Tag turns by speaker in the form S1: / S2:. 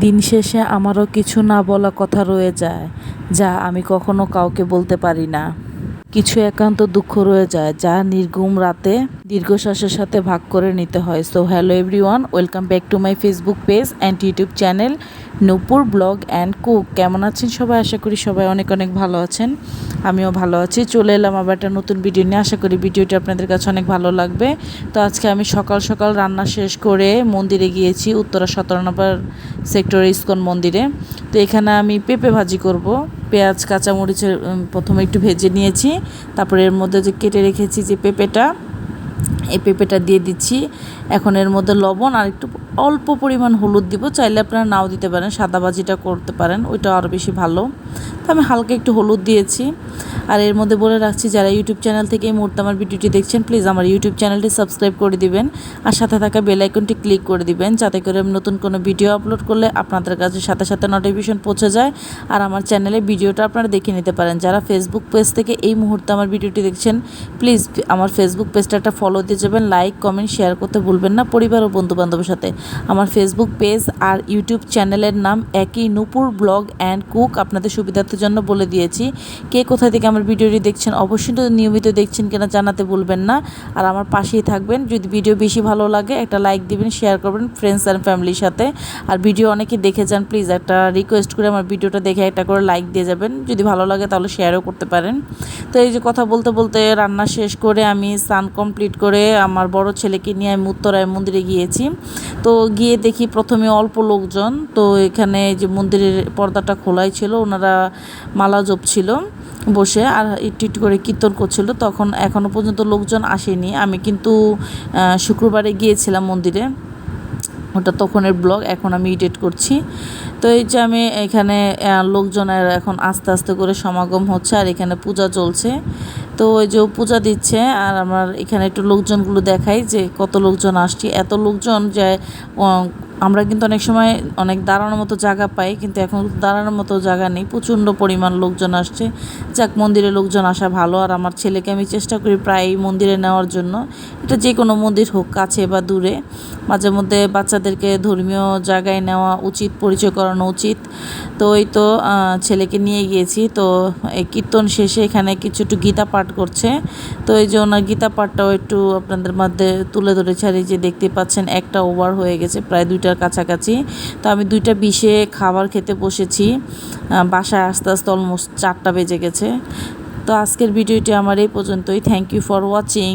S1: দিন শেষে আমারও কিছু না বলা কথা রয়ে যায়, যা আমি কখনো কাউকে বলতে পারি না। কিছু একান্ত দুঃখ রয়ে যায়, যা নির্ঘুম রাতে দীর্ঘশ্বাসের সাথে ভাগ করে নিতে হয়। So hello everyone, welcome back to my Facebook page and YouTube channel Nupur blog and cook. কেমন আছেন সবাই? আশা করি সবাই অনেক অনেক ভালো আছেন। আমিও ভালো আছি। চলে এলাম আবার একটা নতুন ভিডিও নিয়ে। আশা করি ভিডিওটি আপনাদের কাছে অনেক ভালো লাগবে। তো আজকে আমি সকাল সকাল রান্না শেষ করে মন্দিরে গিয়েছি, উত্তরা 17 নম্বর সেক্টরে ইসকন মন্দিরে। তো এখানে আমি পেঁপে ভাজি করব। পেঁয়াজ কাঁচামরিচের প্রথমে একটু ভেজে নিয়েছি, তারপরে এর মধ্যে যে কেটে রেখেছি যে পেঁপেটা, এই পেঁপেটা দিয়ে দিচ্ছি। এখন এর মধ্যে লবণ আর একটু অল্প পরিমাণ হলুদ দিব। চাইলে আপনারা নাও দিতে পারেন, সাদা ভাজিটা করতে পারেন, ওইটা আরও বেশি ভালো। তো আমি হালকা একটু হলুদ দিয়েছি। আর এর মধ্যে বলে রাখছি, যারা ইউটিউব চ্যানেল থেকে এই মুহূর্তে আমার ভিডিওটি দেখছেন, প্লিজ আমার ইউটিউব চ্যানেলটি সাবস্ক্রাইব করে দিবেন আর সাথে থাকা বেল আইকনটি ক্লিক করে দিবেন, যাতে করে আমি নতুন কোনো ভিডিও আপলোড করলে আপনাদের কাছে সাথে সাথে নোটিফিকেশন পৌঁছে যায় আর আমার চ্যানেলে ভিডিওটা আপনারা দেখে নিতে পারেন। যারা ফেসবুক পেজ থেকে এই মুহূর্তে আমার ভিডিওটি দেখছেন, প্লিজ আমার ফেসবুক পেজটা একটা ফলো দিয়ে যাবেন, লাইক কমেন্ট শেয়ার করতে ভুলবেন না পরিবার ও বন্ধুবান্ধবের সাথে। আমার ফেসবুক পেজ আর ইউটিউব চ্যানেলের নাম একই, নূপুর ব্লগ অ্যান্ড কুক। আপনাদের সুবিধার্থের জন্য বলে দিয়েছি। কে কোথা থেকে আমার ভিডিওটি দেখছেন অবশ্যই নিয়মিত দেখছেন কিনা জানাতে ভুলবেন না, আর আমার পাশেই থাকবেন। যদি ভিডিও বেশি ভালো লাগে একটা লাইক দিবেন, শেয়ার করবেন ফ্রেন্ডস অ্যান্ড ফ্যামিলির সাথে। আর ভিডিও অনেকে দেখে যান, প্লিজ একটা রিকোয়েস্ট করে আমার ভিডিওটা দেখে একটা করে লাইক দিয়ে যাবেন। যদি ভালো লাগে তাহলে শেয়ারও করতে পারেন। তো এই যে কথা বলতে বলতে রান্না শেষ করে আমি স্নান কমপ্লিট করে আমার বড় ছেলেকে নিয়ে আমি উত্তরায় মন্দিরে গিয়েছি। তো গিয়ে দেখি প্রথমে অল্প লোকজন। তো এখানে যে মন্দিরের পর্দাটা খোলাই ছিল, ওনারা মালা জপছিল বসে আর একটু করে কীর্তন করছিল। তখন এখনও পর্যন্ত লোকজন আসেনি। আমি কিন্তু শুক্রবারে গিয়েছিলাম মন্দিরে, ওটা তখনের ব্লগ এখন আমি এডিট করছি। তো এই যে আমি এখানে লোকজনের এখন আস্তে আস্তে করে সমাগম হচ্ছে আর এখানে পূজা চলছে। তো ওই যে পূজা দিচ্ছে আর আমার এখানে একটু লোকজনগুলো দেখাই যে কত লোকজন আসছে। এত লোকজন যে আমরা কিন্তু অনেক সময় অনেক দাঁড়ানোর মতো জায়গা পাই, কিন্তু এখন দাঁড়ানোর মতো জায়গা নেই, প্রচণ্ড পরিমাণ লোকজন আসছে। যাক, মন্দিরে লোকজন আসা ভালো। আর আমার ছেলেকে আমি চেষ্টা করি প্রায় মন্দিরে নেওয়ার জন্য, এটা যে কোনো মন্দির হোক, কাছে বা দূরে। মাঝে মধ্যে বাচ্চাদেরকে ধর্মীয় জায়গায় নেওয়া উচিত, পরিচয় করানো উচিত। তো এই তো ছেলেকে নিয়ে গিয়েছি। তো এই কীর্তন শেষে এখানে কিছু একটু গীতা পাঠ করছে। তো এই যে ওনার গীতা পাঠটাও একটু আপনাদের মধ্যে তুলে ধরেছে। আর এই যে দেখতে পাচ্ছেন একটা ওভার হয়ে গেছে, প্রায় 2টার কাছাকাছি। তো আমি 2:20 খাবার খেতে বসেছি, বাসায় আস্তে আস্তে অলমোস্ট 4টা বেজে গেছে। তো আজকের ভিডিওটি আমার এই পর্যন্তই। Thank you for watching.